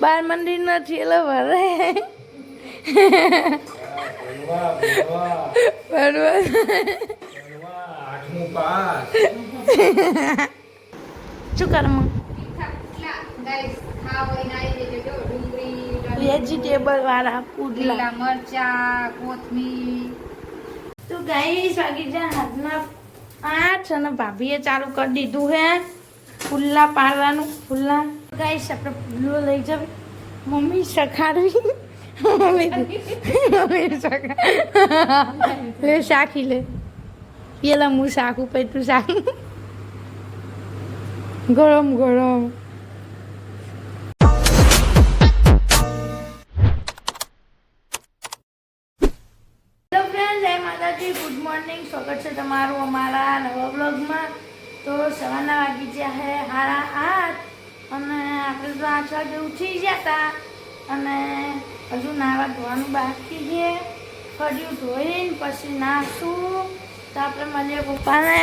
બાર મંદિર નથી એટલે ભરે શું કર વેજીટેબલ વાળા પુડલા મરચા કોથમીર તો ગાઈસ વાગી જાય હાથના 8 અને ભાભીએ ચાલુ કરી દીધું હે પુલ્લા પાડવાનું પુલ્લા ગાઈસ આપણે પુલ્લો લઈ જાવ મમ્મી સખાડવી મમ્મી લે શાખી લે પેલા હું શાકું પછી તું શાક ગરમ ગરમ ગુડ મોર્નિંગ સ્વાગત છે તમારું અમારા નવા બ્લોગમાં તો સવારના વાગી ગયા છે 8:30 અને આપણે તો 8 વાગે ઉઠી ગયા હતા અને હજુ નાવા ધોવાનું બાકી છે ફર્યું ધોઈને પછી નાશું તો આપણે મળીએ પપ્પાને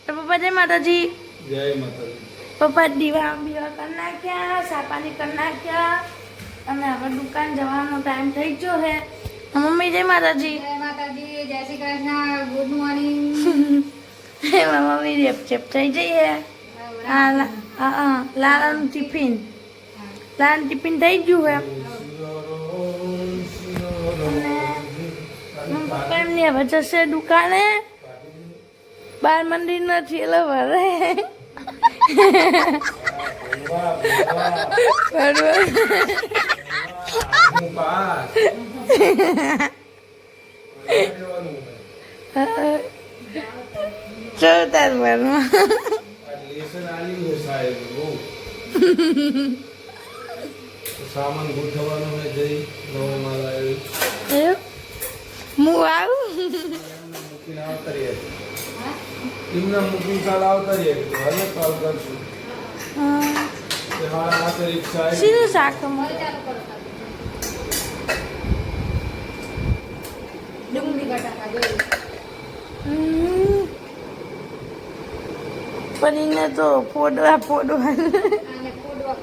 તો પપ્પા જય માતાજી જય માતાજી પપ્પા દીવા બીવા કરી નાખ્યા સાપાની કરી નાખ્યા અને હવે દુકાન જવાનો ટાઈમ થઈ ગયો છે મમ્મી જય માતાજી જય માતાજી જય શ્રી કૃષ્ણ ગુડ મોર્નિંગ એમાં મમ્મી રેપચેપ થઈ જઈએ લાલાનું ટિફિન થઈ ગયું છે અને પપ્પા એમની હવે જશે દુકાને બાર મંદિર નથી એટલે ભરે ચોથા ભરમાં સામાન ગોઠવવાનો હોય જઈ નવમાલા હું આવું મૂકીને આવતા રહીએ એમના મૂકીને કાલ આવતા રહીએ હવે કાલ કરશું મારા હાથે રિક્ષા આવી સીધું શાક ડુંગળી બટાકા જોઈ પરીને તો ફોડવા અને ફોડવા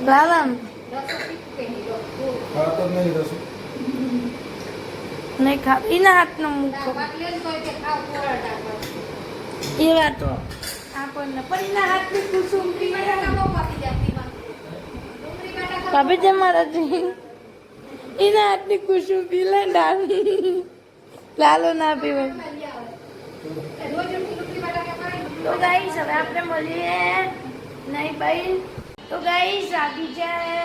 લાલા રસો પીકું કે ખાતો જ નહીં રસું નહીં ખા એના હાથનો મૂકો બાટલે તો કે ખાવ પોરાટા એ વાતો આપણને પરીના હાથની કુસુમ પીવા પાકી જતી ડુંગળી બટાકા ભાભી જય માતાજી એના હાથની કુસુમ પી લે ડાલ લાલો ના પીવાય રોજ ડુંગળી બટાકા ખાઈ તો ગાઈસ હવે આપણે મળીએ નહીં ભાઈ તો ગાઈસ આવી જાય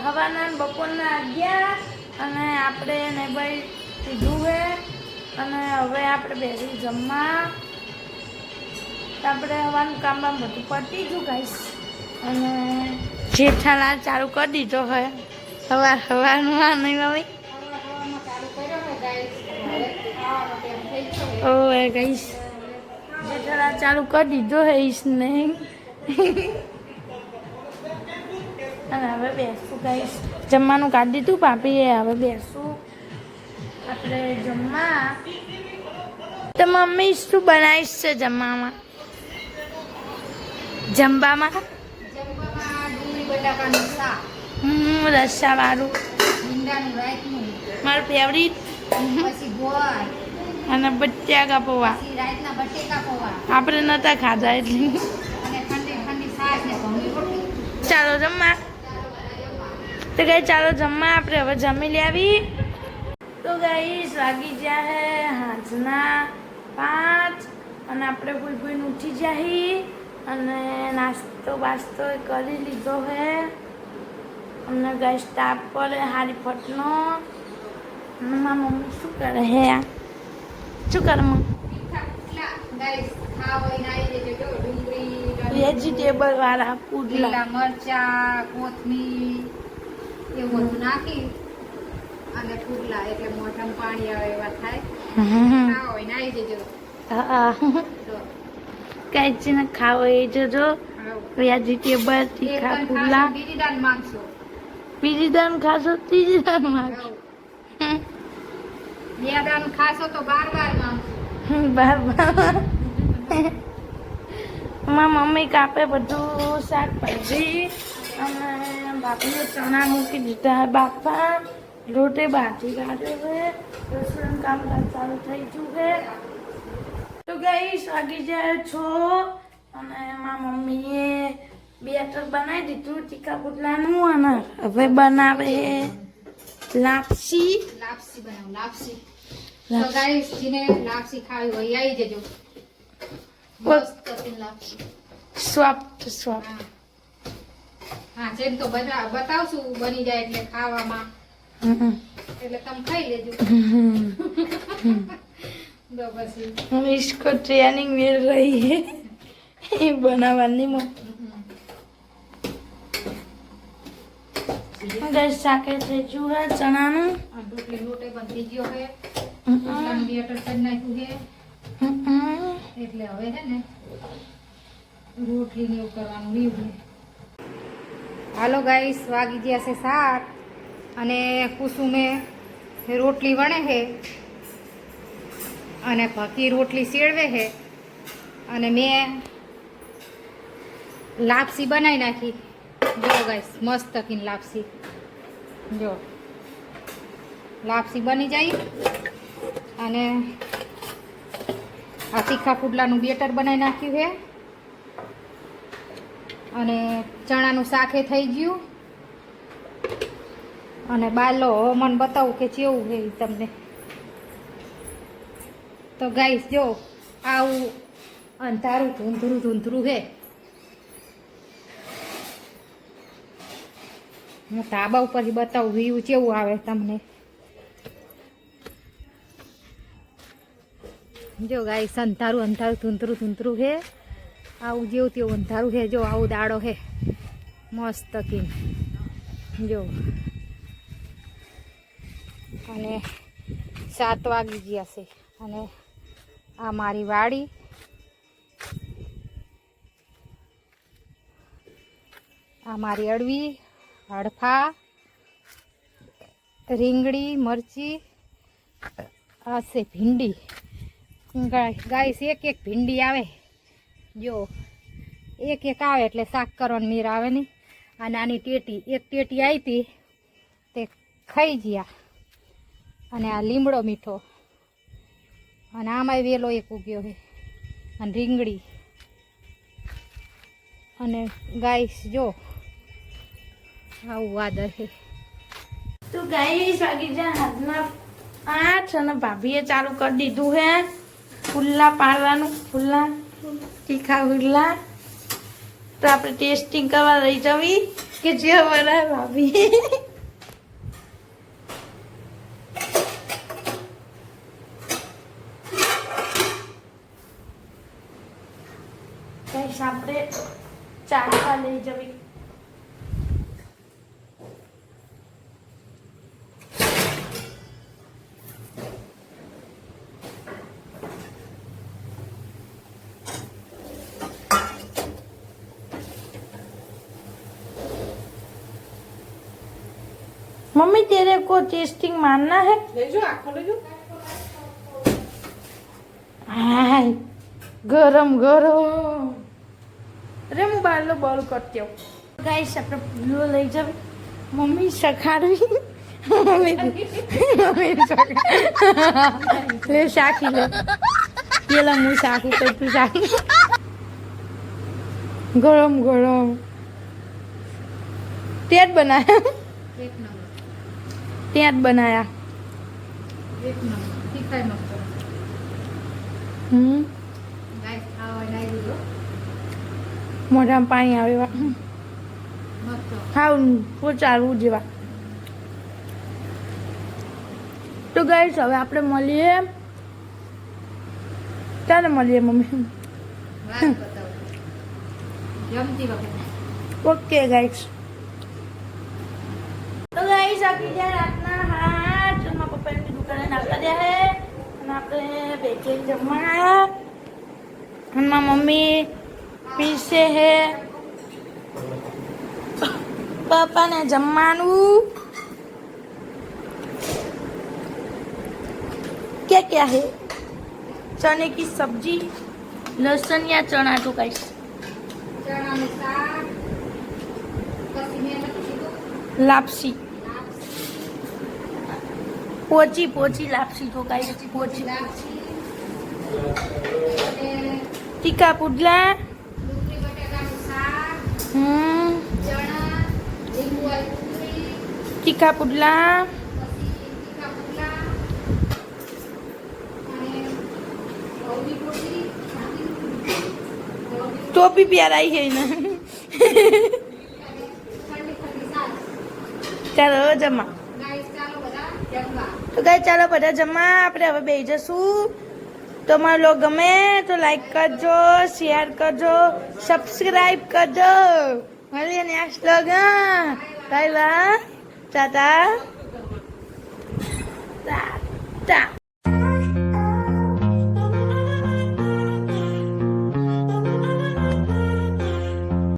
હવાના બપોરના 11 અને આપણે ને ભાઈ કીધું છે અને હવે આપણે બેસી જમવા તો આપણે હવાનું કામ બામ બધું પતી ગયું ગાઈસ અને જેઠાલાલ ચાલુ કરી દીધો હોય હવાનું આ નહીં મમ્મી ઓએ ગાઈસ જેઠાલાલ ચાલુ કરી દીધો હે ઈસને અને હવે બેસું ગાઈસ જમવાનું કાઢી દીધું પાપીએ હવે બેસું આપણે જમવા તો મમ્મી શું બનાવીશ છે જમવામાં જમવામાં ડુંગળી બટાકાનું શાક રસાવાળું ભીંડાનું રાઈતનું મારું ફેવરિટ પછી ગોળ અને બટાકા પૌવા પછી રાઈતના બટેકા પૌવા આપણે નહોતા ખાધા એટલે અને ઠંડી ઠંડી છાશ ને ઘઉંની રોટલી ચાલો જમવા તો ગઈ ચાલો જમવા આપણે હવે જમી લેવી તો ગાઈસ વાગી ગયા હે હાજના 5 અને આપણે કોઈ કોઈને ઉઠી જાય અને નાસ્તો બાસ્તો કરી લીધો હે અમને ગાઈસ તાપ પડે હારી ફટનો અને મારા મમ્મી શું કરે હે શું કરે મમ્મી ગાઈસ ખાવાઈને આવી જજો જો ડુંગળી વેજીટેબલ વાળા પુડલા લીલા મરચા કોથમીર એવું બધું નાખી અને પુડલા એટલે મોઢામાં પાણી આવે એવા થાય ખાવાઈને આવી જજો જો કઈ છે ને ખાવો એ જોજો વેજીટેબલ એક તીખા દાન પુડલા ખાશો, બીજી દાન માંગશો બીજી દાન ખાશો ત્રીજી દાન માંગશો બે દાન ખાશો તો 12 માંગશો બાર મારી મમ્મી કાપે બધું શાકભાજી અને બાપીએ ચણા મૂકી દીધા બાપા લોટે બાજી કાઢ્યો છે રસોઈનું કામકાજ ચાલુ થઈ ગયું છે તો ગાઈસ વાગી જાય 6 અને મારી મમ્મીએ બેટર બનાવી દીધું તીખા પુટલાનું અને હવે બનાવે લાપસી બનાવ લાપસી તો ગાઈસ જેને લાપસી ખાવી હોય આવી જજો મસ્ત લાપસી સ્વાપ્ત હા જેમ તો બધા બતાવશું બની જાય એટલે ખાવામાં એટલે તમે ખાઈ લેજો તો પછી इसको ट्रेनिंग मिल रही है ये बनावानी में गैस साके से चूहा चना नु રોટલી લોટે બની ગયો છે રોટલાનું બેટર કરી નાખ્યું છે એટલે હવે છે ને રોટલી ને એવું કરવાનું રહ્યું છે હાલો ગાઈસ વાગી ગયા છે 7 અને કુસુમે રોટલી વણે છે અને ભકી રોટલી શેળવે છે અને મેં લાપસી બનાવી નાખી જો ગાઈસ મસ્ત કીન લાપસી જો લાપસી બની જાય અને આ તીખા પુડલાનું બેટર બનાવી નાખ્યું છે અને ચણાનું શાકે થઈ ગયું અને બાલો મને બતાવું કે કેવું છે તમને તો ગાઈસ જો આવું અંધારું ધૂંધરું છે હું ધાબા ઉપરથી બતાવું વ્યૂ કેવું આવે તમને જો ગાઈસ અંધારું ધૂંધરું છે આવું જેવું તેવું અંધારું છે જો આવું દાડો છે મસ્ત કીન જો અને 7 વાગી ગયા છે અને આ મારી વાડી આ મારી અડવી હડફા રીંગણી મરચી આ છે ભીંડી ગાઈસ એક ભીંડી આવે જો એક આવે એટલે શાક કરવાનું મીર આવે નહીં આ નાની ટેટી એક ટેટી આવી હતી તે ખાઈ ગયા અને આ લીમડો મીઠો અને આમાંય વેલો એક ઉગ્યો છે અને રીંગણી અને ગાઈસ જો આવું વાદર છે તો ગાઈસ વાગી જાય હાથના 8 અને ભાભીએ ચાલુ કરી દીધું છે ફુલ્લા પાડવાનું ફુલ્લા તીખા ફુલ્લા તો આપણે ટેસ્ટિંગ કરવા લઈ જવી કે જે બનાવે ભાભી ગાઈસ આપણે ચાખવા લઈ જવી मम्मी तेरे को टेस्टिंग मानना है ले जो आखो ले जो हाय गरम गरम अरे मैं बालो बॉल करती हूँ गाइस अपने पुल्लो ले जावे मम्मी सखाड़वी मम्मी ले शाकी ले ये ला मुँह शाकी तो तू शाकी गरम गरम तेज बनाया एक नंबर तेज बनाया તીખાઈ મસ્ત ગાઈસ ખાવા લાગી ગયો મોઢામાં પાણી આવે એવા મસ્ત ખાવ પોચાડવું જેવા તો ગાઈસ હવે આપણે મળીએ ક્યારે મળીએ મમ્મી વાત બતાવો જમતી વખતે ઓકે ગાઈસ તો ગાઈસ આપી જાય રાતના 8 મારા પપ્પાની દુકાને નાખતા દે હે અને આપણે બેચેન જમવા આવ્યા અને મારી મમ્મી પીસે હે પાપાને જમવાનું क्या क्या है चने की सब्जी लहसुन या चना तो गाइस લાપસી પોચી પોચી લાપસી તો ગાઈસ પોચી લાપસી અને તીખા પુડલા ડુંગળી બટાકાનું શાક, ચણા, લીંબુ વાળી પૂરી, તીખા પુડલા પછી તીખા પુડલા અને ઘઉંની રોટલી, ટોપી પહેરાઈ છે ને ઠંડી ઠંડી છાશ. ચાલો હવે જમવા ગાઈસ ચાલો બધા જમવા. તો ગાઈસ ચાલો બધા જમવા આપણે હવે બેસી જશું તો મારો લોગ ગમે તો લાઈક કરજો શેર કરજો સબસ્ક્રાઇબ કરજો મળીએ next log bye bye Tata Tata